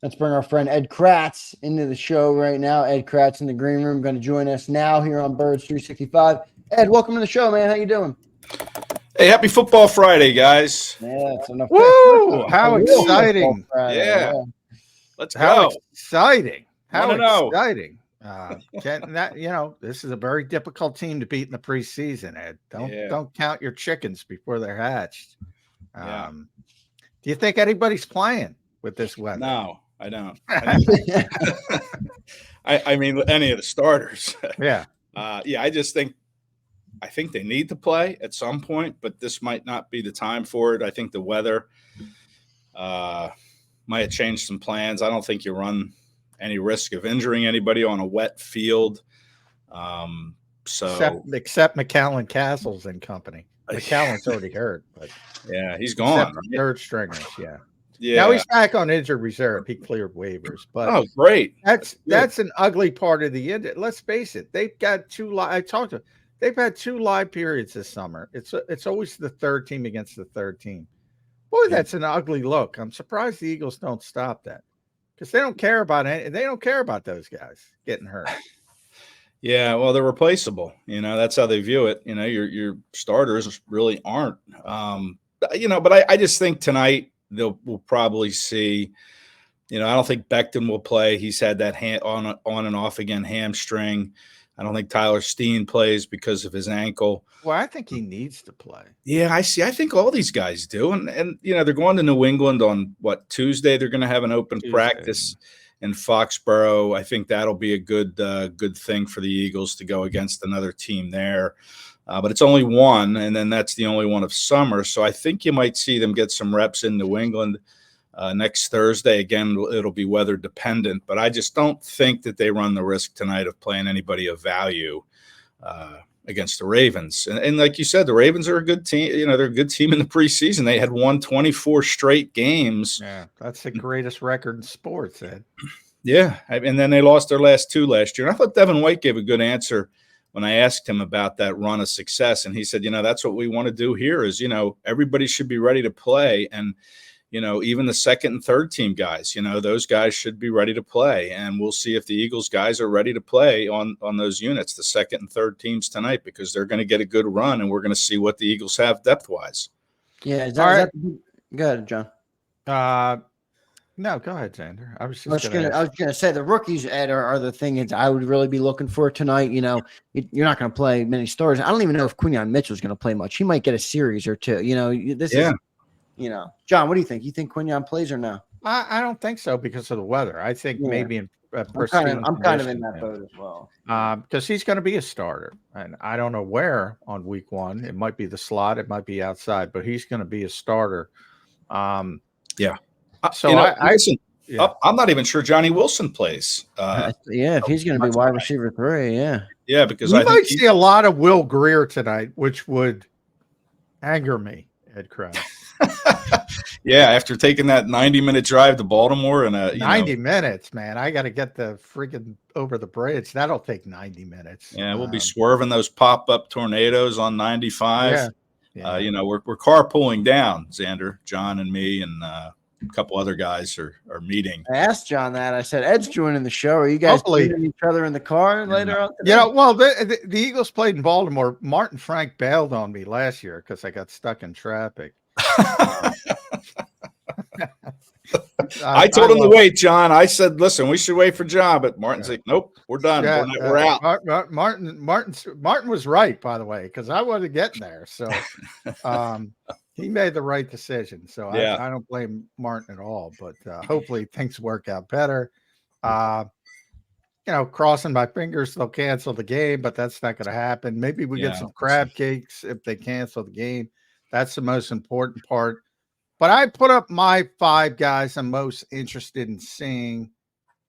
Let's bring our friend Ed Kracz into the show right now. Ed Kracz in the green room going to join us now here on Birds 365. Ed, welcome to the show, man. How you doing? Hey, happy Football Friday, guys. Yeah, it's enough. Woo! How exciting. Yeah. Let's go. How exciting. How Wanna exciting. This is a very difficult team to beat in the preseason, Ed. Don't count your chickens before they're hatched. Do you think anybody's playing with this weather? No, I don't. I mean, any of the starters. Yeah. I think they need to play at some point, but this might not be the time for it. I think the weather might have changed some plans. I don't think you run any risk of injuring anybody on a wet field. Except McAllen Castles and company. McAllen's already hurt, but yeah, he's gone. Right? Third stringers, yeah. Yeah. Now he's back on injured reserve. He cleared waivers, but great. That's an ugly part of the end. Let's face it. They've got they've had 2 live periods this summer. It's always the third team against the third team. Boy, that's an ugly look. I'm surprised the Eagles don't stop that because they don't care about they don't care about those guys getting hurt. Yeah, well, they're replaceable. That's how they view it. Your starters really aren't. But I just think tonight we'll probably see. I don't think Becton will play. He's had that on and off again hamstring. I don't think Tyler Steen plays because of his ankle. Well, I think he needs to play. Yeah, I see. I think all these guys do. And they're going to New England on Tuesday. They're going to have an open practice in Foxborough. I think that'll be a good thing for the Eagles to go against another team there. But it's only one, and then that's the only one of summer. So I think you might see them get some reps in New England next Thursday. Again, it'll be weather dependent, but I just don't think that they run the risk tonight of playing anybody of value against the Ravens. And like you said, the Ravens are a good team. They're a good team in the preseason. They had won 24 straight games. Yeah, that's the greatest record in sports, Ed. Yeah, and then they lost their last 2 last year. And I thought Devin White gave a good answer when I asked him about that run of success. And he said, that's what we want to do here is, everybody should be ready to play. And even the second and third team guys, those guys should be ready to play. And we'll see if the Eagles guys are ready to play on those units, the second and third teams tonight, because they're going to get a good run and we're going to see what the Eagles have depth-wise. Yeah. Go ahead, John. No, go ahead, Xander. I was going to say the rookies, Ed, are the thing I would really be looking for tonight. You're not going to play many starters. I don't even know if Quinyon Mitchell's going to play much. He might get a series or two. John, what do you think? You think Quinyon plays or no? I don't think so because of the weather. I think maybe in I'm kind of in that boat as well. Because he's going to be a starter, and I don't know where on week 1. It might be the slot, it might be outside, but he's going to be a starter. Yeah. So I'm not even sure Johnny Wilson plays. If he's going to be wide receiver 3, yeah, because I might see a lot of Will Greer tonight, which would anger me, Ed Kracz. Yeah, after taking that 90-minute drive to Baltimore and 90 minutes, man, I got to get the freaking over the bridge. That'll take 90 minutes. Yeah, we'll be swerving those pop-up tornadoes on 95. Yeah. We're carpooling down. Xander, John, and me, and a couple other guys are meeting. I asked John that. I said, Ed's joining the show. Are you guys meeting each other in the car later on today? Well, the Eagles played in Baltimore. Martin Frank bailed on me last year because I got stuck in traffic. I told him to wait, John. I said, listen, we should wait for John, but Martin's like, nope, we're done. We're out. Martin was right, by the way, because I wasn't getting there. So he made the right decision. So I don't blame Martin at all, but hopefully things work out better. Crossing my fingers, they'll cancel the game, but that's not going to happen. Maybe we get some crab cakes if they cancel the game. That's the most important part. But I put up my 5 guys I'm most interested in seeing.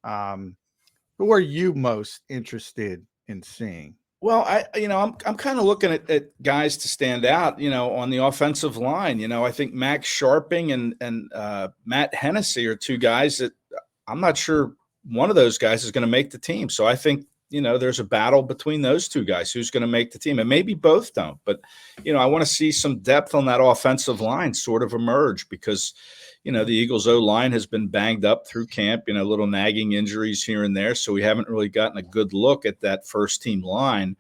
Who are you most interested in seeing? Well, I'm kind of looking at guys to stand out, on the offensive line. I think Max Sharping and Matt Hennessy are 2 guys that I'm not sure one of those guys is going to make the team. So I think, there's a battle between those 2 guys who's going to make the team, and maybe both don't. But, I want to see some depth on that offensive line sort of emerge because, the Eagles O-line has been banged up through camp, little nagging injuries here and there. So we haven't really gotten a good look at that first team line.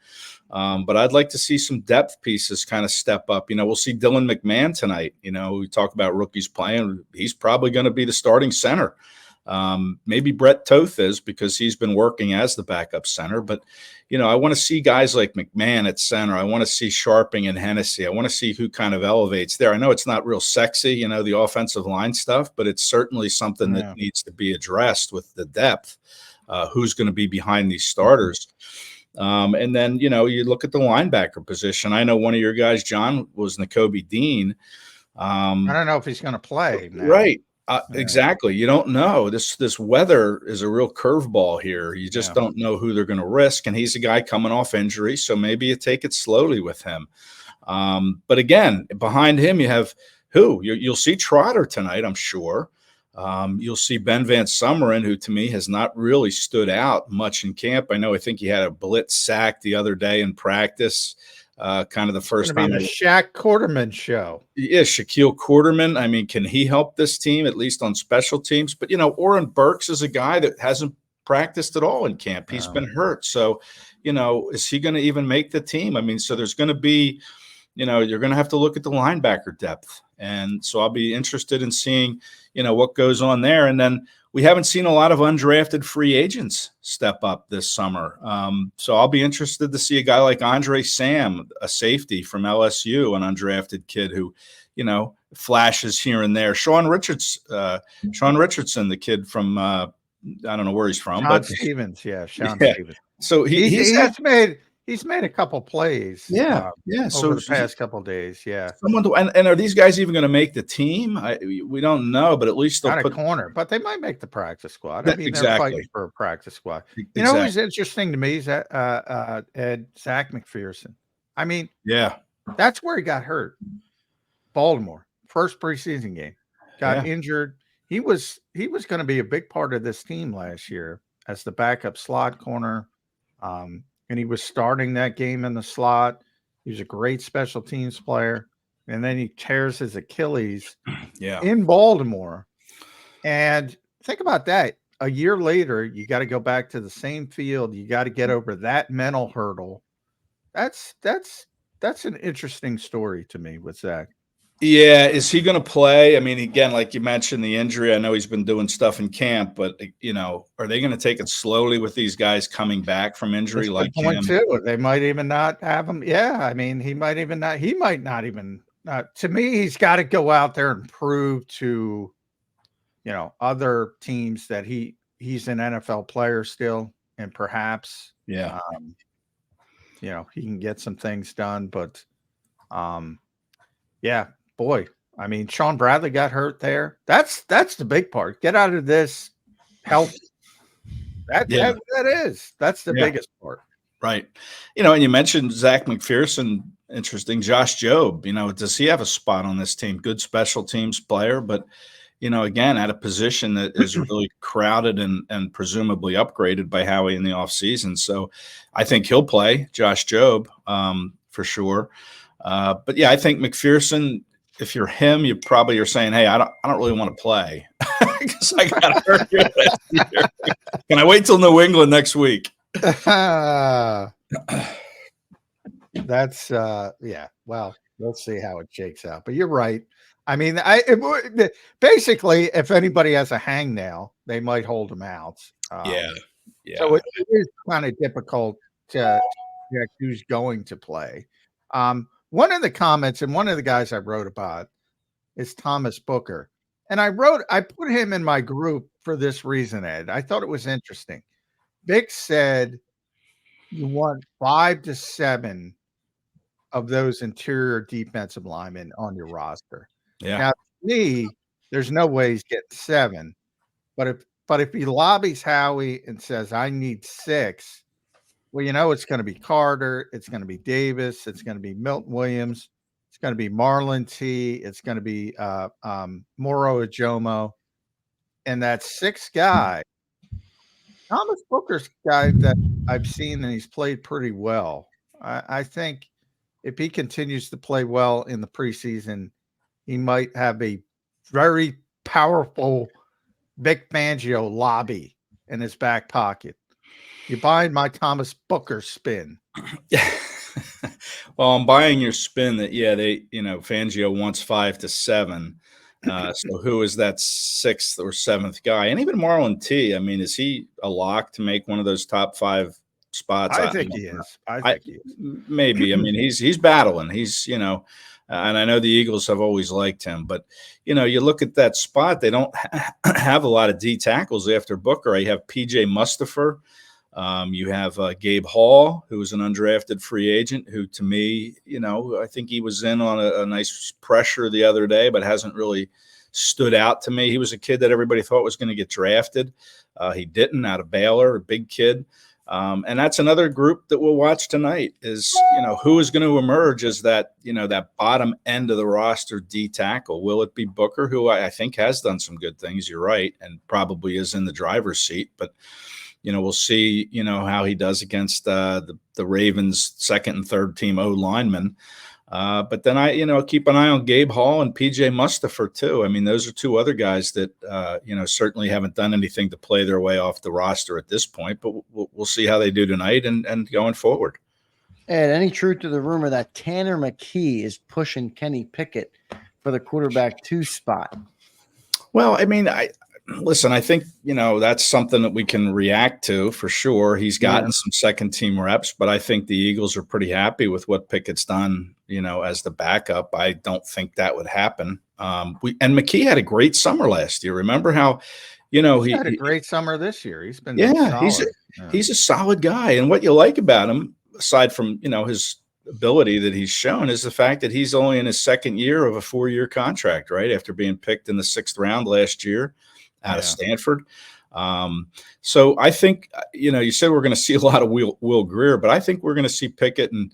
But I'd like to see some depth pieces kind of step up. We'll see Dylan McMahon tonight. We talk about rookies playing. He's probably going to be the starting center. Maybe Brett Toth is, because he's been working as the backup center. But, I want to see guys like McMahon at center. I want to see Sharping and Hennessy. I want to see who kind of elevates there. I know it's not real sexy, the offensive line stuff, but it's certainly something that needs to be addressed with the depth. Who's going to be behind these starters? And then, you look at the linebacker position. I know one of your guys, John, was Nakobe Dean. I don't know if he's going to play now. Right. Exactly. You don't know. This weather is a real curveball here. You just don't know who they're going to risk. And he's a guy coming off injury, so maybe you take it slowly with him. But again, behind him, you have who? You'll see Trotter tonight, I'm sure. You'll see Ben Van Summeren, who to me has not really stood out much in camp. I think he had a blitz sack the other day in practice. Kind of the first time. The Shaq Quarterman show. Yeah, Shaquille Quarterman. I mean, can he help this team, at least on special teams? But, Oren Burks is a guy that hasn't practiced at all in camp. He's been hurt. So, is he going to even make the team? I mean, so there's going to be, you're going to have to look at the linebacker depth. And so I'll be interested in seeing, what goes on there. And then we haven't seen a lot of undrafted free agents step up this summer. So I'll be interested to see a guy like Andre Sam, a safety from LSU, an undrafted kid who, flashes here and there. Sean Richardson, the kid from I don't know where he's from, but Stevens, Sean Stevens. So he's made a couple plays. Over the past couple of days. Yeah. And are these guys even going to make the team? We don't know, but at least they'll put a corner. But they might make the practice squad. I mean, exactly. They're fighting for a practice squad. You know who's interesting to me is that Zach McPherson. I mean, that's where he got hurt. Baltimore, first preseason game, got injured. He was going to be a big part of this team last year as the backup slot corner. And he was starting that game in the slot. He was a great special teams player. And then he tears his Achilles in Baltimore. And think about that. A year later, you got to go back to the same field. You got to get over that mental hurdle. That's an interesting story to me with Zach. Yeah, is he going to play? I mean, again, like you mentioned, the injury. I know he's been doing stuff in camp, but are they going to take it slowly with these guys coming back from injury? Like him? Too. They might even not have him. Yeah, I mean, he might not even. To me, he's got to go out there and prove to, other teams that he's an NFL player still, and perhaps, he can get some things done. But, boy, I mean, Sean Bradley got hurt there. That's the big part. Get out of this health. That's the biggest part. Right. And you mentioned Zach McPherson. Interesting. Josh Jobe, does he have a spot on this team? Good special teams player, but, again, at a position that is really crowded and presumably upgraded by Howie in the offseason. So I think he'll play, Josh Jobe, for sure. But I think McPherson, if you're him, you probably are saying, "Hey, I don't really want to play because I got hurt here last year. Can I wait till New England next week?" That's Well, we'll see how it shakes out. But you're right. I mean, basically, if anybody has a hangnail, they might hold him out. So it is kind of difficult to check who's going to play. One of the comments and one of the guys I wrote about is Thomas Booker. And I put him in my group for this reason, Ed. I thought it was interesting. Vic said you want 5 to 7 of those interior defensive linemen on your roster. Yeah. Now, to me, there's no way he's getting 7. But if he lobbies Howie and says, I need 6, well, it's going to be Carter. It's going to be Davis. It's going to be Milton Williams. It's going to be Marlon T. It's going to be Moro Ajomo. And that 6th guy, Thomas Booker's guy that I've seen, and he's played pretty well. I think if he continues to play well in the preseason, he might have a very powerful Vic Fangio lobby in his back pocket. You buying my Thomas Booker spin? Well, I'm buying your spin that Fangio wants 5 to 7. So who is that 6th or 7th guy? And even Marlon T. I mean, is he a lock to make one of those top 5 spots? I think he is. I think he is. Maybe. I mean, he's battling. He's and I know the Eagles have always liked him, but you look at that spot, they don't have a lot of D tackles after Booker. You have PJ Mustipher. You have Gabe Hall, who was an undrafted free agent, who to me, I think he was in on a nice pressure the other day, but hasn't really stood out to me. He was a kid that everybody thought was going to get drafted. He didn't, out of Baylor, a big kid. And that's another group that we'll watch tonight is, who is going to emerge as that bottom end of the roster D tackle. Will it be Booker, who I think has done some good things, you're right, and probably is in the driver's seat, but we'll see, how he does against the Ravens' second and third team O linemen. But then I keep an eye on Gabe Hall and PJ Mustipher too. I mean, those are 2 other guys that, certainly haven't done anything to play their way off the roster at this point, but we'll see how they do tonight and going forward. And any truth to the rumor that Tanner McKee is pushing Kenny Pickett for the quarterback 2 spot? Well, I mean, I think, that's something that we can react to for sure. He's gotten some second team reps, but I think the Eagles are pretty happy with what Pickett's done, as the backup. I don't think that would happen. And McKee had a great summer last year. Remember how, he had a great summer this year. He's been solid. He's a solid guy. And what you like about him, aside from, his ability that he's shown, is the fact that he's only in his second year of a 4-year contract, right? After being picked in the 6th round last year out of Stanford. So I think, you said we're going to see a lot of Will Grier, but I think we're going to see Pickett and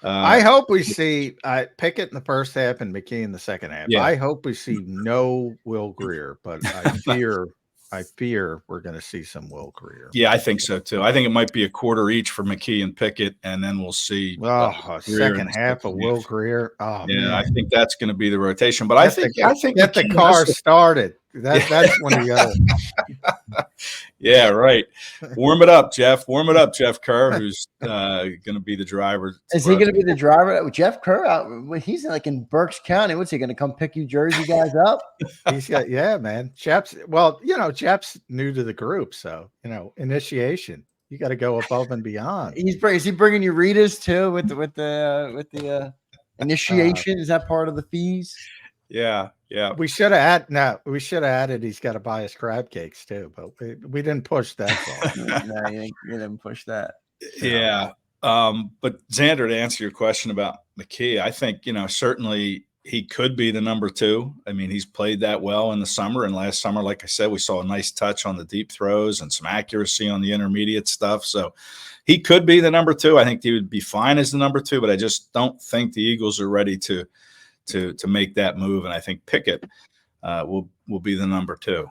I hope we see Pickett in the first half and McKee in the second half. Yeah. I hope we see no Will Grier, but I fear we're going to see some Will Grier. Yeah, I think so too. I think it might be a quarter each for McKee and Pickett, and then we'll see. A second half of Will Grier. Oh, yeah, man. I think that's going to be the rotation. But I think get the car started. That's when you got it. Yeah, right. Warm it up, Jeff. Warm it up, Jeff Kerr, who's going to be the driver. Is he going to be the driver? Jeff Kerr, he's like in Berks County. What's he going to come pick you Jersey guys up? He's got, man. Jeff's new to the group, so initiation. You got to go above and beyond. Is he bringing you Ritas too with the initiation? Is that part of the fees? Yeah. We should have added he's got to buy us crab cakes too, but we didn't push that far. No, you didn't push that. Yeah. But Xander, to answer your question about McKee, I think, certainly he could be the number 2. I mean, he's played that well in the summer, and last summer, like I said, we saw a nice touch on the deep throws and some accuracy on the intermediate stuff. So he could be the number 2. I think he would be fine as the number 2, but I just don't think the Eagles are ready to make that move. And I think Pickett will be the number 2.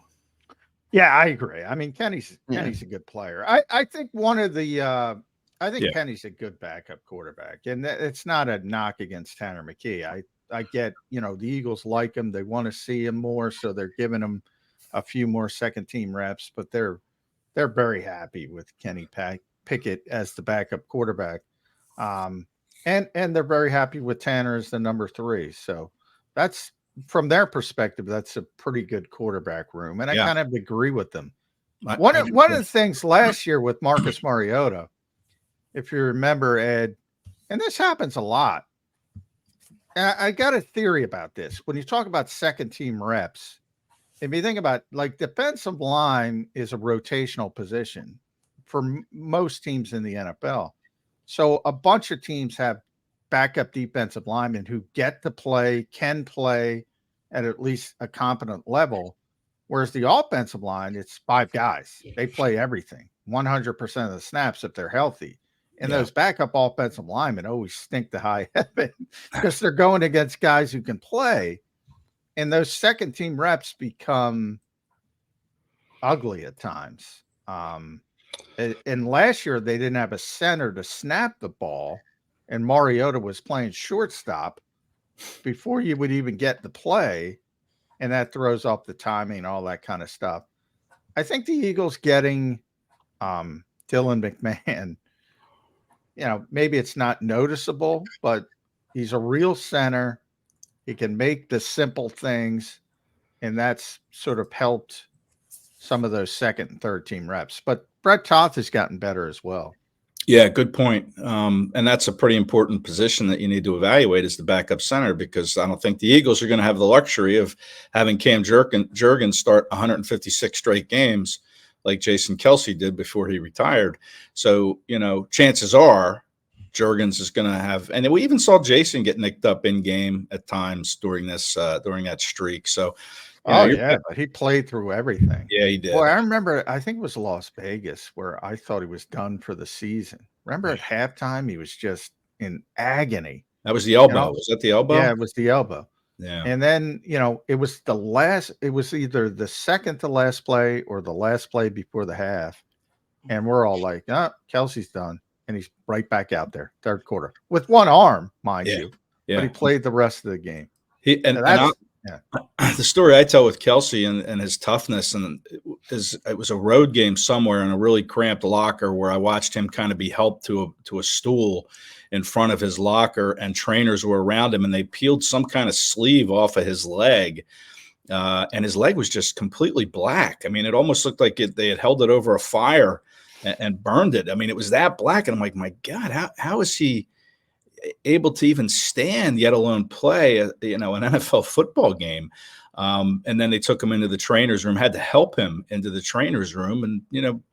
Yeah, I agree. I mean, Kenny's a good player. I think Kenny's a good backup quarterback, and it's not a knock against Tanner McKee. I get, the Eagles like him. They want to see him more, so they're giving him a few more second team reps, but they're very happy with Kenny Pickett as the backup quarterback. And they're very happy with Tanner as the number 3. So that's, from their perspective, that's a pretty good quarterback room. And I kind of agree with them. One of the things last year with Marcus Mariota, if you remember, Ed, and this happens a lot. I got a theory about this. When you talk about second team reps, if you think about, like, defensive line is a rotational position for most teams in the NFL. So a bunch of teams have backup defensive linemen who get to play, can play at least a competent level. Whereas the offensive line, it's 5 guys. They play everything, 100% of the snaps if they're healthy. And those backup offensive linemen always stink to high heaven because they're going against guys who can play. And those second team reps become ugly at times. And last year, they didn't have a center to snap the ball, and Mariota was playing shortstop before you would even get the play. and that throws off the timing and all that kind of stuff. I think the Eagles getting Dylan McMahon, maybe it's not noticeable, but he's a real center. He can make the simple things, and that's sort of helped some of those second and third team reps. But Brett Toth has gotten better as well. Yeah, good point. And that's a pretty important position that you need to evaluate as the backup center, because I don't think the Eagles are going to have the luxury of having Cam Jurgens start 156 straight games like Jason Kelce did before he retired. So, chances are Jurgens is going to have, and we even saw Jason get nicked up in game at times during that streak. So, but he played through everything. Yeah, he did. Boy, I remember, I think it was Las Vegas where I thought he was done for the season. Remember at halftime, he was just in agony. That was the elbow. Was that the elbow? Yeah, it was the elbow. Yeah. And then, it was it was either the second to last play or the last play before the half. And we're all like, Kelce's done. And he's right back out there, third quarter, with one arm, mind you. Yeah. But he played the rest of the game. The story I tell with Kelce and his toughness, and it was a road game somewhere in a really cramped locker where I watched him kind of be helped to a stool in front of his locker, and trainers were around him, and they peeled some kind of sleeve off of his leg, and his leg was just completely black. I mean, it almost looked like they had held it over a fire and burned it. I mean, it was that black, and I'm like, my God, how is he able to even stand, yet alone play, an NFL football game? And then they took him into the trainer's room, had to help him into the trainer's room. And,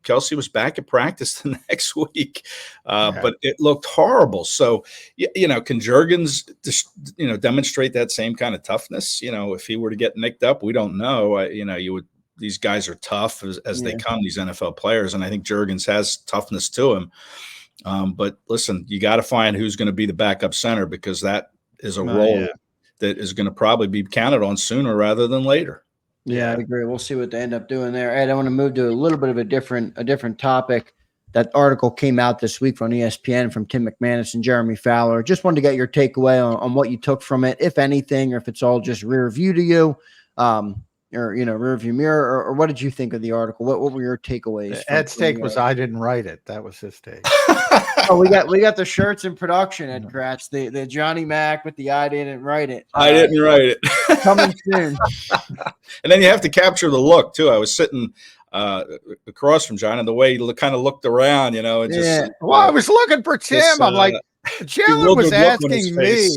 Kelce was back at practice the next week, but it looked horrible. So, can Jurgens just, demonstrate that same kind of toughness? If he were to get nicked up, we don't know. These guys are tough as they come, these NFL players. And I think Jurgens has toughness to him. But listen, you got to find who's going to be the backup center, because that is a role that is going to probably be counted on sooner rather than later. Yeah, I agree. We'll see what they end up doing there. Ed, I want to move to a little bit of a different topic. That article came out this week from ESPN from Tim McManus and Jeremy Fowler. Just wanted to get your takeaway on what you took from it, if anything, or if it's all just rear view to you. Or rear view mirror, or what did you think of the article? What were your takeaways? Ed's take was I didn't write it. That was his take. Oh, we got the shirts in production, Ed Kracz. The Johnny Mac with the I didn't write it. I didn't write it. Coming soon. And then you have to capture the look too. I was sitting across from John, and the way he kind of looked around, and just. Well, I was looking for Tim. I'm like, Jalen was asking me.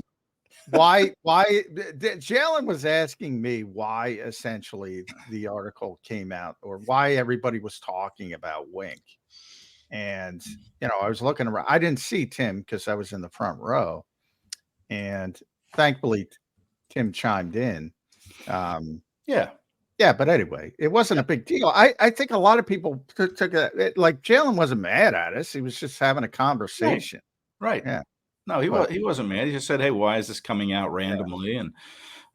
Why Jalen was asking me why essentially the article came out, or why everybody was talking about Wink. And, I was looking around. I didn't see Tim because I was in the front row. And thankfully, Tim chimed in. Yeah, but anyway, it wasn't a big deal. I think a lot of people took it like Jalen wasn't mad at us. He was just having a conversation. Right. Yeah. No, he wasn't mad. He just said, "Hey, why is this coming out randomly?" Yeah.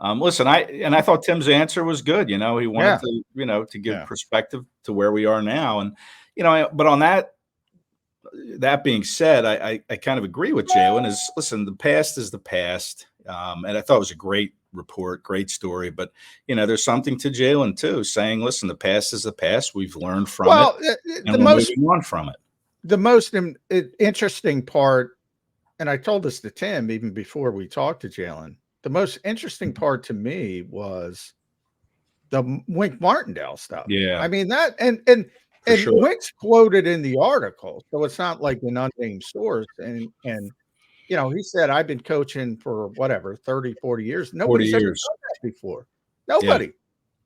And listen, I thought Tim's answer was good. He wanted to, to give perspective to where we are now, and but on that being said, I kind of agree with Jalen. Listen, the past is the past, and I thought it was a great report, great story. But there's something to Jalen too, saying, "Listen, the past is the past. We've learned from it, and we're moving on from it." The most interesting part. And I told this to Tim even before we talked to Jalen. The most interesting part to me was the Wink Martindale stuff. Yeah. I mean, that and sure. Wink's quoted in the article, so it's not like an unnamed source. And he said, I've been coaching for whatever, 30, 40 years. Nobody's ever done that before. Nobody. Yeah.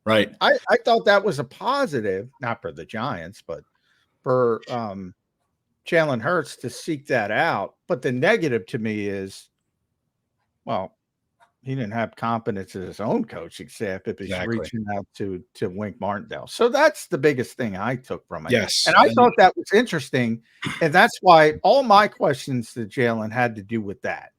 Right. I thought that was a positive, not for the Giants, but for Jalen Hurts to seek that out. But the negative to me is, well, he didn't have confidence in his own coaching staff if he's reaching out to Wink Martindale. So that's the biggest thing I took from it. Yes. And I thought that was interesting. And that's why all my questions to Jalen had to do with that.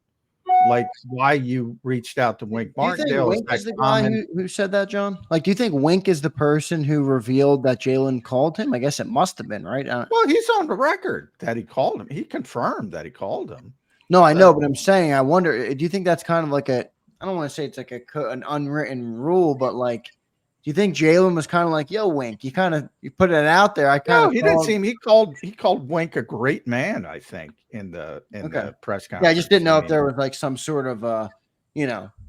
Like why you reached out to Wink Martindale. Wink is the guy who said that, John? Like, do you think Wink is the person who revealed that Jalen called him? I guess it must have been, right? Well, he's on the record that he called him. He confirmed that he called him. No, I know, but I'm saying, I wonder, do you think that's kind of like I don't want to say it's like an unwritten rule, but like, do you think Jalen was kind of like, yo, Wink, you put it out there? No, he didn't seem, he called Wink a great man, I think, in the press conference. Yeah, I just didn't know if there was like some sort of an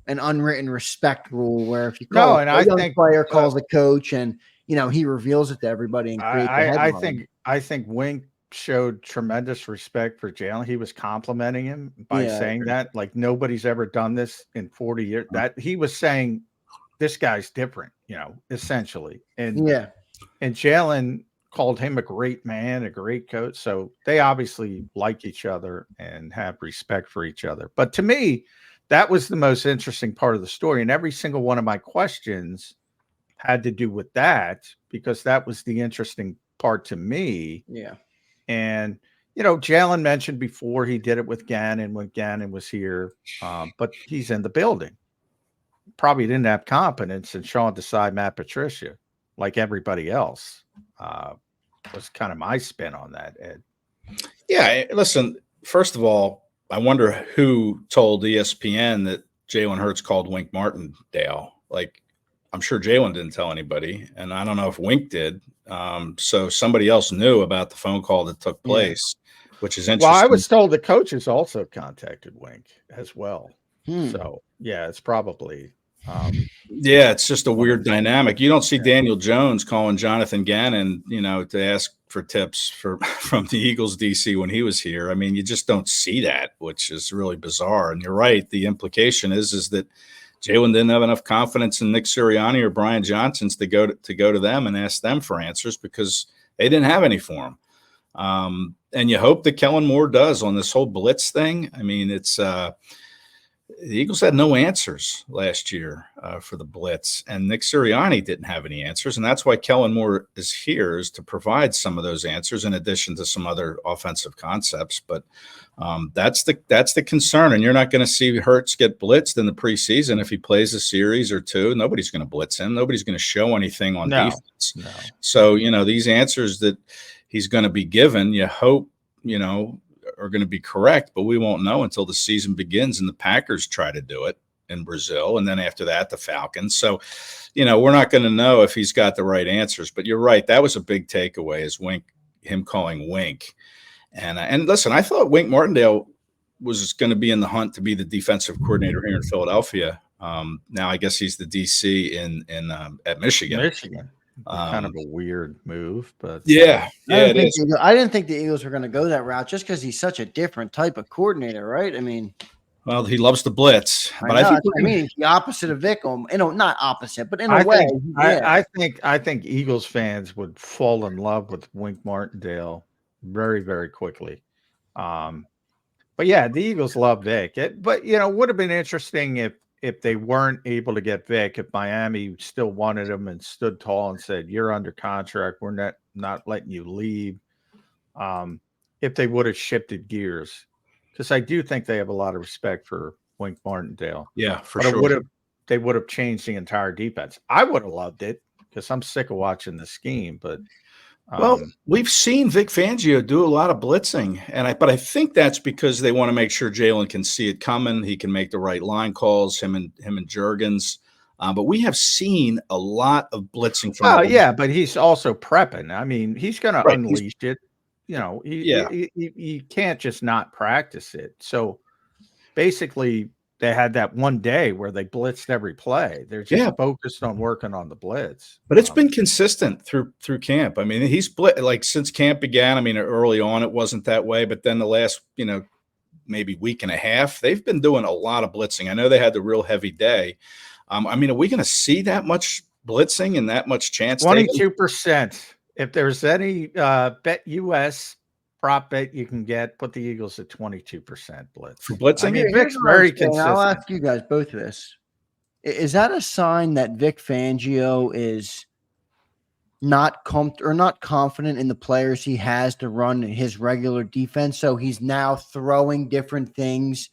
unwritten respect rule where if you call a young player calls the coach and he reveals it to everybody and creates a headline. I think Wink showed tremendous respect for Jalen. He was complimenting him by saying that, like, nobody's ever done this in 40 years. That he was saying this guy's different, essentially. And Jalen called him a great man, a great coach. So they obviously like each other and have respect for each other. But to me, that was the most interesting part of the story. And every single one of my questions had to do with that, because that was the interesting part to me. Yeah. And, Jalen mentioned before he did it with Gannon when Gannon was here, but he's in the building. Probably didn't have confidence in Sean Desai, Matt Patricia, like everybody else. Was kind of my spin on that, Ed. Yeah, listen, first of all, I wonder who told ESPN that Jalen Hurts called Wink Martindale. Like, I'm sure Jalen didn't tell anybody, and I don't know if Wink did. So somebody else knew about the phone call that took place, which is interesting. Well, I was told the coaches also contacted Wink as well. So, yeah, it's probably it's just a weird dynamic. You don't see Daniel Jones calling Jonathan Gannon, to ask for tips from the Eagles DC when he was here. I mean, you just don't see that, which is really bizarre. And you're right. The implication is that Jalen didn't have enough confidence in Nick Sirianni or Brian Johnson's to go to them and ask them for answers, because they didn't have any for him. And you hope that Kellen Moore does on this whole blitz thing. I mean, it's the Eagles had no answers last year for the blitz, and Nick Sirianni didn't have any answers. And that's why Kellen Moore is here, is to provide some of those answers in addition to some other offensive concepts. But that's the concern. And you're not going to see Hurts get blitzed in the preseason. If he plays a series or two, nobody's going to blitz him. Nobody's going to show anything on defense. No. So, these answers that he's going to be given, you hope, are going to be correct, but we won't know until the season begins and the Packers try to do it in Brazil. And then after that, the Falcons. So, we're not going to know if he's got the right answers, but you're right. That was a big takeaway, is him calling Wink. And listen, I thought Wink Martindale was going to be in the hunt to be the defensive coordinator here in Philadelphia. Now I guess he's the DC at Michigan. Kind of a weird move, but I didn't think the Eagles were going to go that route, just because he's such a different type of coordinator, right? I mean, well, he loves to blitz, but I think he's the opposite of Vic. Not opposite, but in a way. I think Eagles fans would fall in love with Wink Martindale very, very quickly. But yeah, the Eagles love Vic. But would have been interesting if they weren't able to get Vic, if Miami still wanted him and stood tall and said, "You're under contract, we're not letting you leave," if they would have shifted gears, because I do think they have a lot of respect for Wink Martindale. Yeah, for sure. They would have changed the entire defense. I would have loved it, because I'm sick of watching the scheme. But we've seen Vic Fangio do a lot of blitzing, but I think that's because they want to make sure Jalen can see it coming. He can make the right line calls, him and Juergens. But we have seen a lot of blitzing from. But he's also prepping. I mean, he's going to unleash it. He can't just not practice it. So basically, they had that one day where they blitzed every play. They're just focused on working on the blitz. But it's been consistent through camp. I mean, he's since camp began. I mean, early on it wasn't that way, but then the last, maybe week and a half, they've been doing a lot of blitzing. I know they had the real heavy day. I mean, are we going to see that much blitzing and that much chance? 22%. If there's any Bet US prop bet you can get, put the Eagles at 22% blitz for blitzing. I mean, Vic's very consistent. I'll ask you guys both this: is that a sign that Vic Fangio is not confident in the players he has to run his regular defense? So he's now throwing different things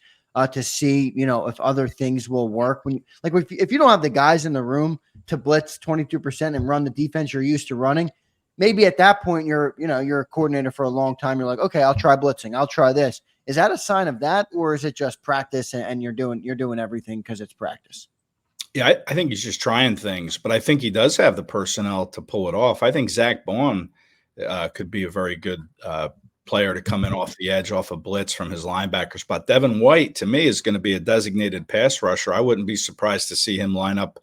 to see, if other things will work. If you don't have the guys in the room to blitz 22% and run the defense you're used to running, maybe at that point you're a coordinator for a long time. You're like, okay, I'll try blitzing. I'll try this. Is that a sign of that, or is it just practice and you're doing everything because it's practice? Yeah, I think he's just trying things, but I think he does have the personnel to pull it off. I think Zach Bond could be a very good player to come in off the edge, off a blitz from his linebacker spot. Devin White, to me, is going to be a designated pass rusher. I wouldn't be surprised to see him line up,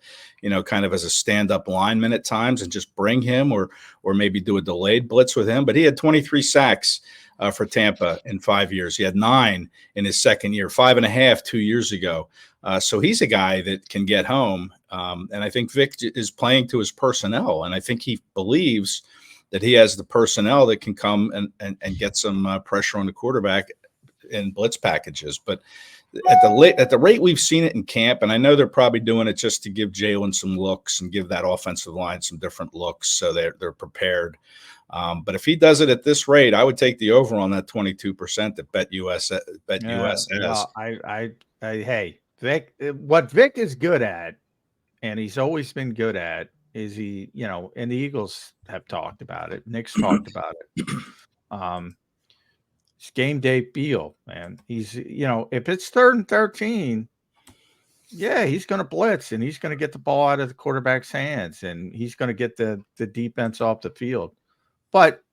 kind of as a stand-up lineman at times and just bring him or maybe do a delayed blitz with him. But he had 23 sacks for Tampa in 5 years. He had 9 in his second year, 5.5 2 years ago. So he's a guy that can get home. And I think Vic is playing to his personnel. And I think he believes that he has the personnel that can come and get some pressure on the quarterback in blitz packages. But at the rate we've seen it in camp, and I know they're probably doing it just to give Jalen some looks and give that offensive line some different looks so they're prepared. But if he does it at this rate, I would take the over on that 22% that BetUS has. Hey, Vic, what Vic is good at, and he's always been good at, is he, and the Eagles have talked about it. Nick's talked about it. It's game day feel, man. He's, if it's 3rd and 13, yeah, he's going to blitz and he's going to get the ball out of the quarterback's hands and he's going to get the defense off the field. But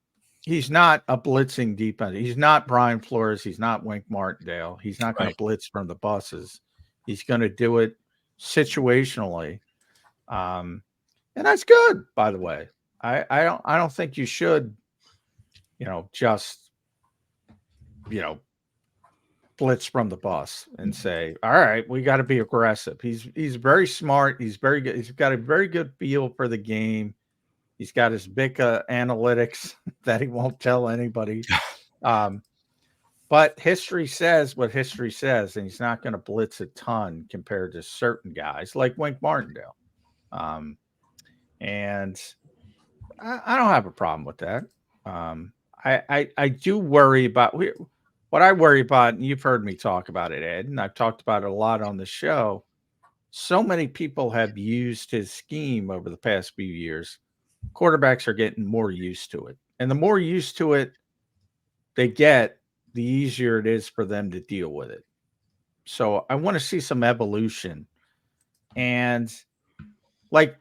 he's not a blitzing defense. He's not Brian Flores. He's not Wink Martindale. He's not going to blitz from the buses. He's going to do it situationally. And that's good, by the way. I don't think you should, just, blitz from the bus and say, all right, we got to be aggressive. He's very smart. He's very good. He's got a very good feel for the game. He's got his big analytics that he won't tell anybody. But history says what history says, and he's not going to blitz a ton compared to certain guys like Wink Martindale. And I don't have a problem with that. I do worry about what I worry about, and you've heard me talk about it, Ed, and I've talked about it a lot on the show. So many people have used his scheme over the past few years. Quarterbacks are getting more used to it. And the more used to it they get, the easier it is for them to deal with it. So I want to see some evolution. And like,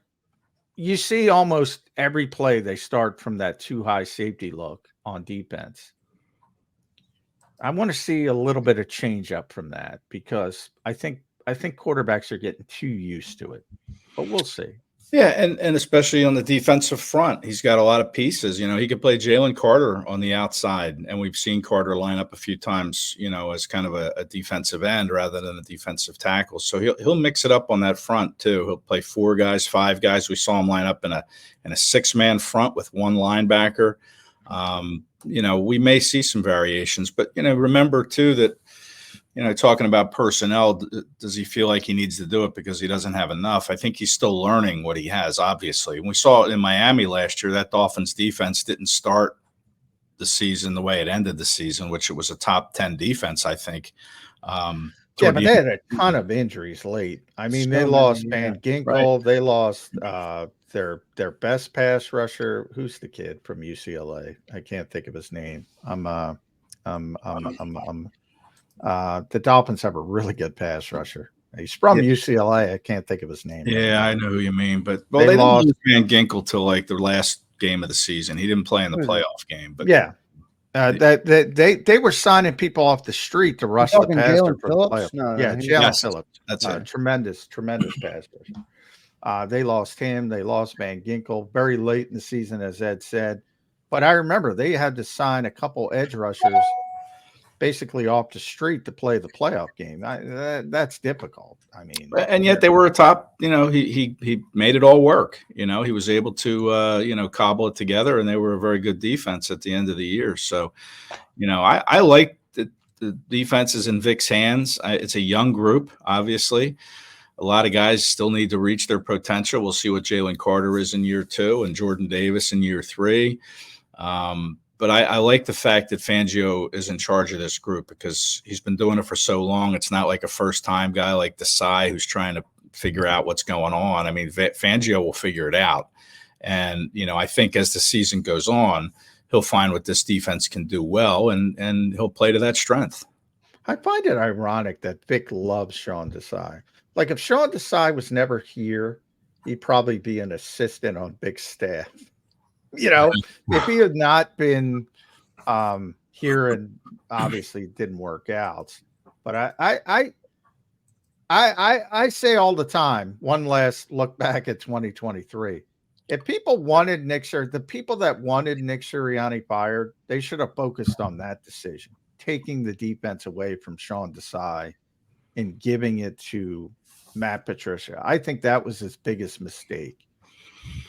you see almost every play they start from that too high safety look on defense. I want to see a little bit of change up from that because I think quarterbacks are getting too used to it, but we'll see. Yeah, and especially on the defensive front, he's got a lot of pieces. He could play Jalen Carter on the outside, and we've seen Carter line up a few times, as kind of a defensive end rather than a defensive tackle. So he'll mix it up on that front too. He'll play 4 guys, 5 guys. We saw him line up in a 6-man front with 1 linebacker. We may see some variations, but remember too that. Talking about personnel, does he feel like he needs to do it because he doesn't have enough? I think he's still learning what he has, obviously. And we saw it in Miami last year. That Dolphins defense didn't start the season the way it ended the season, which it was a top 10 defense, I think. But they had a ton of injuries late. I mean, they lost Van Ginkel. Right. They lost their best pass rusher. Who's the kid from UCLA? I can't think of his name. The Dolphins have a really good pass rusher. He's from UCLA. I can't think of his name. Yeah, I know who you mean. But they didn't lose Van Ginkel till like the last game of the season. He didn't play in the playoff game. But they were signing people off the street to rush the passer for the playoff. Jalen Phillips. That's it. Tremendous pass rusher. They lost him. They lost Van Ginkel very late in the season, as Ed said. But I remember they had to sign a couple edge rushers basically off the street to play the playoff game. That's difficult. I mean, and yet they were a top. He made it all work. He was able to cobble it together, and they were a very good defense at the end of the year. So, I like the defense is in Vic's hands. It's a young group, obviously. A lot of guys still need to reach their potential. We'll see what Jalen Carter is in year 2 and Jordan Davis in year 3. But I like the fact that Fangio is in charge of this group because he's been doing it for so long. It's not like a first-time guy like Desai who's trying to figure out what's going on. I mean, Fangio will figure it out. And, I think as the season goes on, he'll find what this defense can do well, and he'll play to that strength. I find it ironic that Vic loves Sean Desai. Like if Sean Desai was never here, he'd probably be an assistant on Vic's staff. You know, if he had not been here, and obviously it didn't work out. But I say all the time, one last look back at 2023. If people wanted Nick Sirianni, the people that wanted Nick Sirianni fired, they should have focused on that decision, taking the defense away from Sean Desai and giving it to Matt Patricia. I think that was his biggest mistake.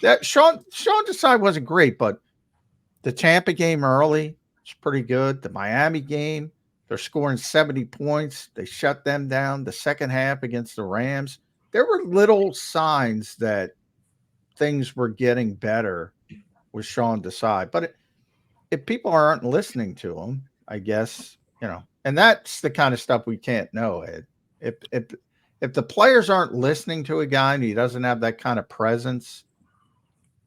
That Sean Desai wasn't great, but the Tampa game early was pretty good. The Miami game, they're scoring 70 points. They shut them down. The second half against the Rams, there were little signs that things were getting better with Sean Desai. But if people aren't listening to him, I guess, and that's the kind of stuff we can't know, Ed. If the players aren't listening to a guy and he doesn't have that kind of presence,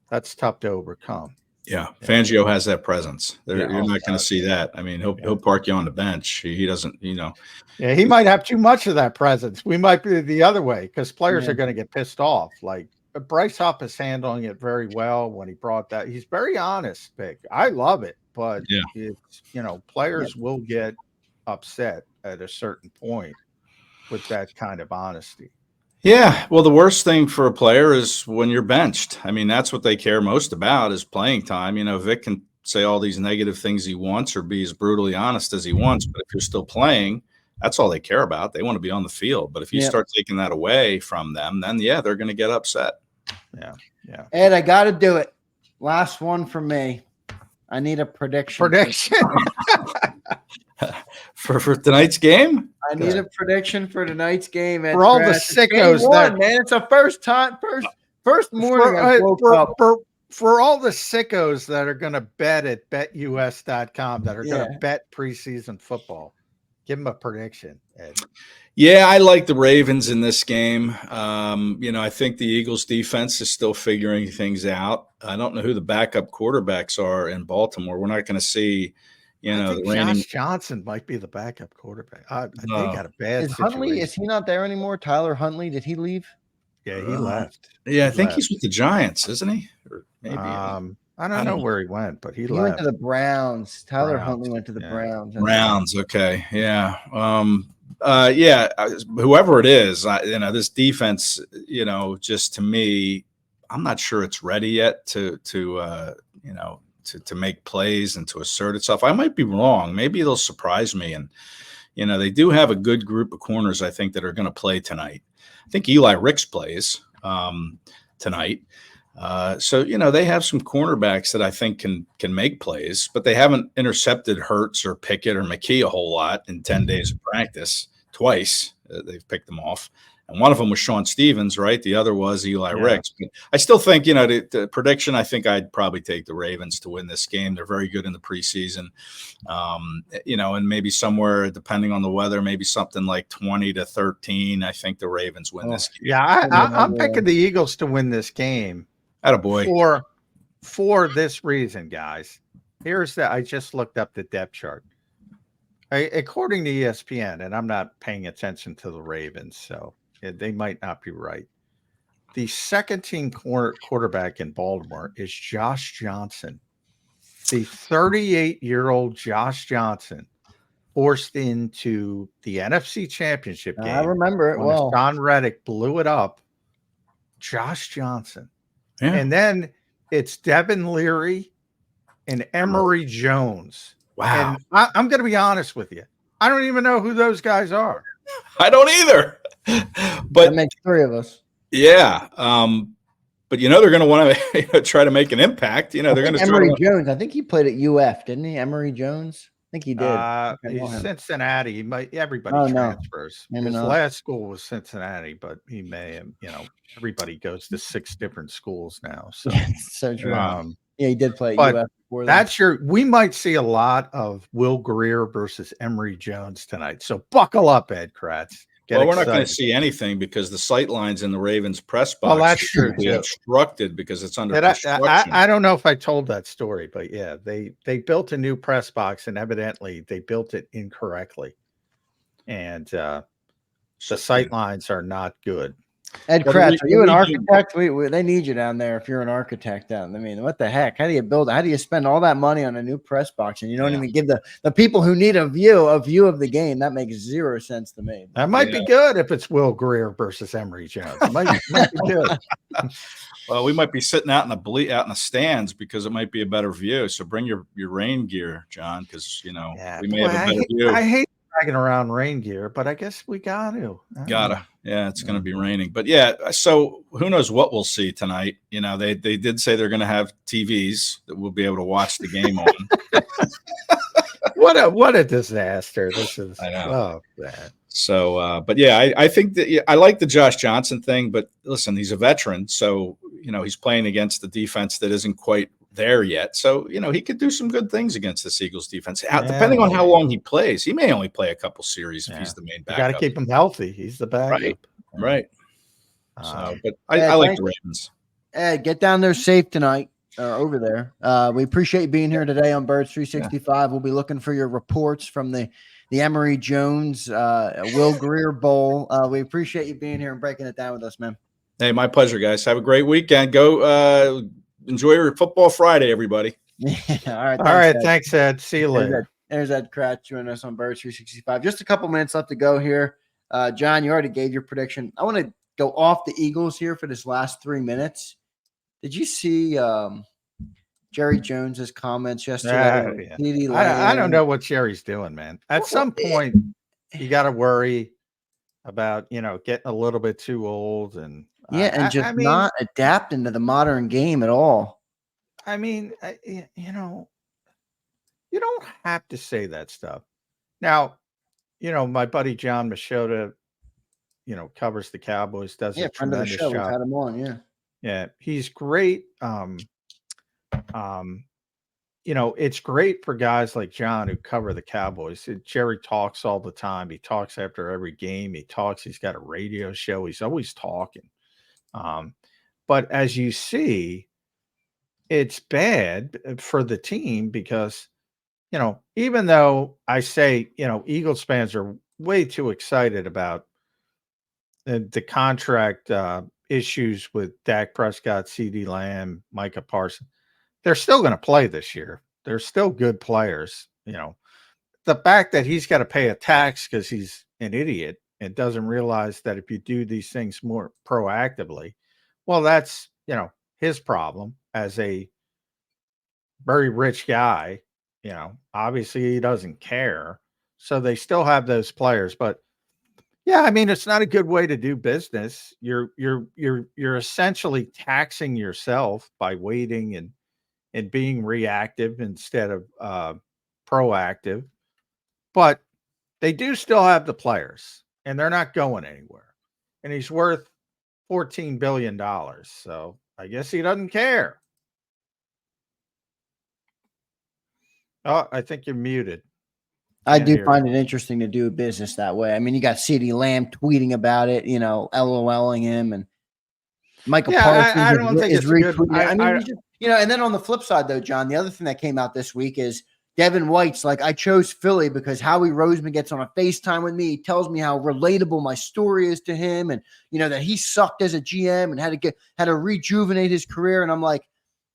that's tough to overcome. Yeah, Fangio has that presence. You're not going to see that. I mean, he'll park you on the bench. He doesn't, Yeah, he might have too much of that presence. We might be the other way because players are going to get pissed off. Like Bryce Huff is handling it very well when he brought that. He's very honest, Vic. I love it, but it's players will get upset at a certain point with that kind of honesty. Yeah, well, the worst thing for a player is when you're benched. I mean, that's what they care most about is playing time. Vic can say all these negative things he wants or be as brutally honest as he wants, but if you're still playing, that's all they care about. They want to be on the field. But if you start taking that away from them, then, they're going to get upset. Yeah. Ed, I got to do it. Last one for me. I need a prediction. For tonight's game? I need a prediction for tonight's game. For all the sickos man, it's a first morning I woke up. For all the sickos that are going to bet at betus.com, that are going to bet preseason football, give them a prediction, Ed. Yeah, I like the Ravens in this game. I think the Eagles defense is still figuring things out. I don't know who the backup quarterbacks are in Baltimore. We're not going to see I think Josh Johnson might be the backup quarterback. They got a bad situation. Huntley, is he not there anymore? Tyler Huntley, did he leave? Yeah, he left. Yeah, I think he's with the Giants, isn't he? Or maybe. I don't know where he went, but he left. Went to the Browns. Tyler Huntley went to the Browns. Browns, okay. Yeah. Whoever it is, this defense, just to me, I'm not sure it's ready yet to make plays and to assert itself. I might be wrong. Maybe they'll surprise me. And, they do have a good group of corners, I think, that are going to play tonight. I think Eli Ricks plays tonight. So, they have some cornerbacks that I think can make plays, but they haven't intercepted Hurts or Pickett or McKee a whole lot in 10 days of practice. Twice they've picked them off. And one of them was Sean Stevens, right? The other was Eli Ricks. But I still think, the prediction, I think I'd probably take the Ravens to win this game. They're very good in the preseason. And maybe somewhere, depending on the weather, maybe something like 20-13. I think the Ravens win this game. Yeah, I'm picking the Eagles to win this game. Attaboy. For this reason, guys. I just looked up the depth chart. According to ESPN, and I'm not paying attention to the Ravens, so they might not be right. The second team quarterback in Baltimore is Josh Johnson. The 38-year-old Josh Johnson forced into the NFC Championship game. I remember it well. John Reddick blew it up. Josh Johnson. Yeah. And then it's Devin Leary and Emory Jones. Wow. And I'm going to be honest with you. I don't even know who those guys are. I don't either. But that makes three of us. Yeah. But they're going to want to try to make an impact. They're going to Emory Jones. I think he played at UF, didn't he? Emory Jones. I think he did. He's Cincinnati. Everybody transfers. His last school was Cincinnati, but he may have. Everybody goes to 6 different schools now. So, so true. He did play at UF before that. We might see a lot of Will Greer versus Emory Jones tonight. So buckle up, Ed Kracz. We're not going to see anything because the sight lines in the Ravens press box that's true, be obstructed because it's under construction. I don't know if I told that story, but yeah, they built a new press box and evidently they built it incorrectly. and the sight lines are not good. Ed Kracz, are you an architect? They need you down there if you're an architect down. I mean, what the heck? How do you build? How do you spend all that money on a new press box and you don't even give the people who need a view of the game? That makes zero sense to me. That might be good if it's Will Greer versus Emory Jones. It might be good. Well, we might be sitting out in the stands because it might be a better view. So bring your rain gear, John, because we may have a better view. I hate dragging around rain gear, but I guess we got to. Yeah, it's going to be raining. But yeah, so who knows what we'll see tonight? They did say they're going to have TVs that we'll be able to watch the game on. What a disaster this is. I know. Oh, man. So, but yeah, I think that I like the Josh Johnson thing, but listen, he's a veteran. So, he's playing against the defense that isn't quite there yet. So, he could do some good things against this Eagles defense. Depending on how long he plays, he may only play a couple series if he's the main backup. You got to keep him healthy. He's the backup. Right. So, but I like the Ravens. Ed, get down there safe tonight. Over there. We appreciate you being here today on Birds 365. We'll be looking for your reports from the Emory Jones Will Greer Bowl. We appreciate you being here and breaking it down with us, man. Hey, my pleasure, guys. Have a great weekend. Go enjoy your football Friday, everybody. All right. Thanks, Ed. See you later. There's Ed Kracz joining us on Birds 365. Just a couple minutes left to go here. John, you already gave your prediction. I want to go off the Eagles here for this last 3 minutes. Did you see Jerry Jones's comments yesterday? I don't know what Jerry's doing, man. At some point, you got to worry about getting a little bit too old and not adapting to the modern game at all. I mean, you don't have to say that stuff. Now, my buddy John Machota, covers the Cowboys, does a tremendous job. We've had him on, Yeah, he's great. It's great for guys like John who cover the Cowboys. Jerry talks all the time. He talks after every game. He's got a radio show. He's always talking. But as you see, it's bad for the team because, even though I say, Eagles fans are way too excited about the contract issues with Dak Prescott, CeeDee Lamb, Micah Parsons, they're still going to play this year. They're still good players. The fact that he's got to pay a tax because he's an idiot and doesn't realize that if you do these things more proactively, well, that's, his problem as a very rich guy. Obviously he doesn't care. So they still have those players, but yeah, I mean, it's not a good way to do business. You're essentially taxing yourself by waiting and being reactive instead of proactive. But they do still have the players, and they're not going anywhere. And he's worth $14 billion. So I guess he doesn't care. Oh, I think you're muted. I do find it interesting to do business that way. I mean, you got CeeDee Lamb tweeting about it, LOLing him, and Michael Parsons I don't think it's retweeting. And then on the flip side, though, John, the other thing that came out this week is Devin White's like, I chose Philly because Howie Roseman gets on a FaceTime with me. He tells me how relatable my story is to him, and that he sucked as a GM and had to rejuvenate his career. And I'm like,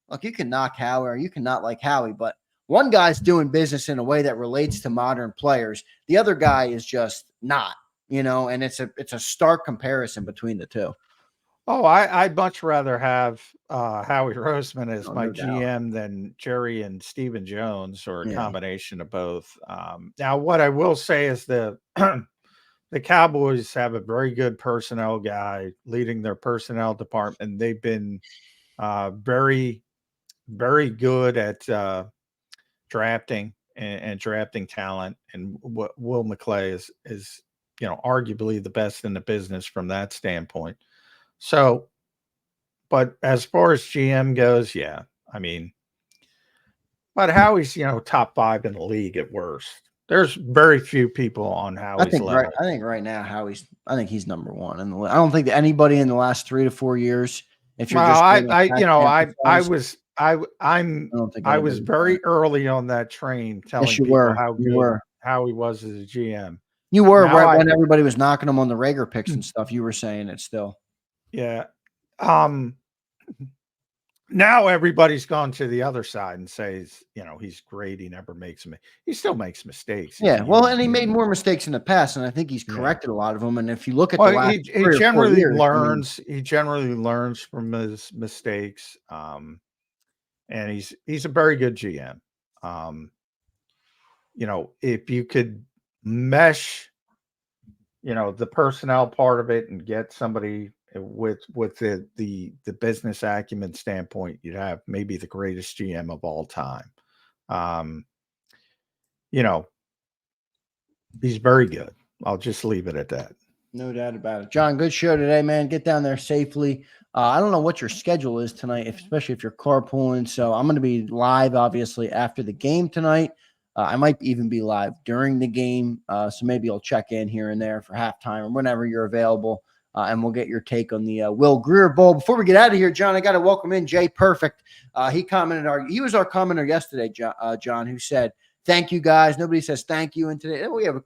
look, you can knock Howie or you can not like Howie, but one guy's doing business in a way that relates to modern players. The other guy is just not, and it's a stark comparison between the two. Oh, I'd much rather have Howie Roseman as my GM than Jerry and Stephen Jones or a combination of both. Now, what I will say is the Cowboys have a very good personnel guy leading their personnel department. They've been very, very good at drafting and drafting talent. And what Will McClay is arguably the best in the business from that standpoint. So, but as far as GM goes, yeah, I mean, but Howie's, top 5 in the league at worst. There's very few people on Howie's level. I think right now I think he's number 1 in the league. I don't think that anybody in the last 3 to 4 years. If you're I was very early on that train telling people how good Howie was as a GM. You were Now right when everybody was knocking them on the Rager picks and stuff. You were saying it still. Yeah. Now everybody's gone to the other side and says, he's great. He never makes he still makes mistakes. Yeah. Well, and he made more mistakes in the past, and I think he's corrected a lot of them. And if you look at the last he generally learns. He generally learns from his mistakes. And he's a very good GM. If you could mesh, the personnel part of it and get somebody with the business acumen standpoint, you'd have maybe the greatest GM of all time. He's very good. I'll just leave it at that. No doubt about it. John, good show today, man. Get down there safely. I don't know what your schedule is tonight, especially if you're carpooling. So I'm going to be live, obviously, after the game tonight. I might even be live during the game. So maybe I'll check in here and there for halftime or whenever you're available. And we'll get your take on the Will Greer Bowl. Before we get out of here, John, I got to welcome in Jay Perfect. He was our commenter yesterday, John, who said, "Thank you, guys." Nobody says thank you. And today we have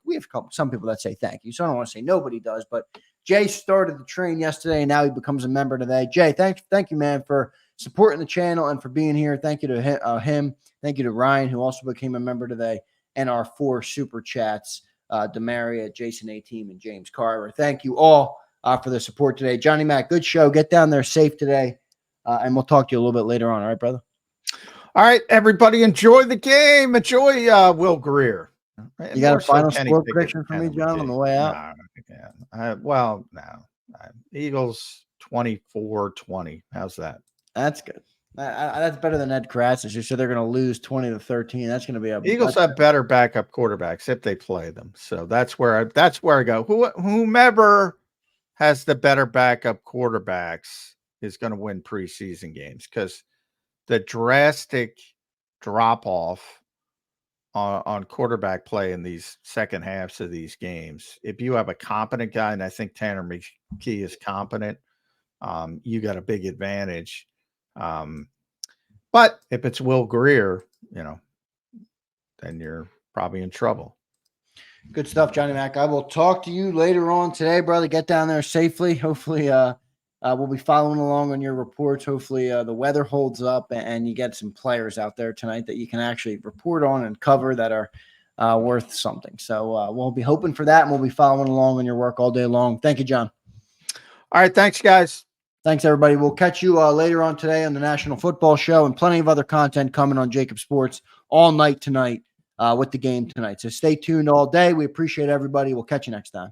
some people that say thank you. So I don't want to say nobody does, but Jay started the train yesterday and now he becomes a member today. Jay, thank you, man, for supporting the channel and for being here. Thank you to him. Thank you to Ryan, who also became a member today, and our 4 super chats, Demaria, Jason A-Team, and James Carver. Thank you all for the support today. Johnny Mac, good show. Get down there safe today. And we'll talk to you a little bit later on. All right, brother? All right, everybody, enjoy the game. Enjoy Will Greer. You got a final score prediction for me, John, on the way out? No. Eagles 24-20. How's that? That's good. That's better than Ed Kracz. You said they're going to lose 20-13. That's going to be Eagles have better backup quarterbacks if they play them. So that's where I go. Whomever has the better backup quarterbacks is going to win preseason games, because the drastic drop off on quarterback play in these second halves of these games. If you have a competent guy, and I think Tanner McKee is competent, you got a big advantage. But if it's Will Greer, then you're probably in trouble. Good stuff, Johnny Mac. I will talk to you later on today, brother. Get down there safely. Hopefully, we'll be following along on your reports. Hopefully, the weather holds up and you get some players out there tonight that you can actually report on and cover that are worth something. So we'll be hoping for that, and we'll be following along on your work all day long. Thank you, John. All right. Thanks, guys. Thanks, everybody. We'll catch you later on today on the National Football Show, and plenty of other content coming on JAKIB Sports all night tonight with the game tonight. So stay tuned all day. We appreciate everybody. We'll catch you next time.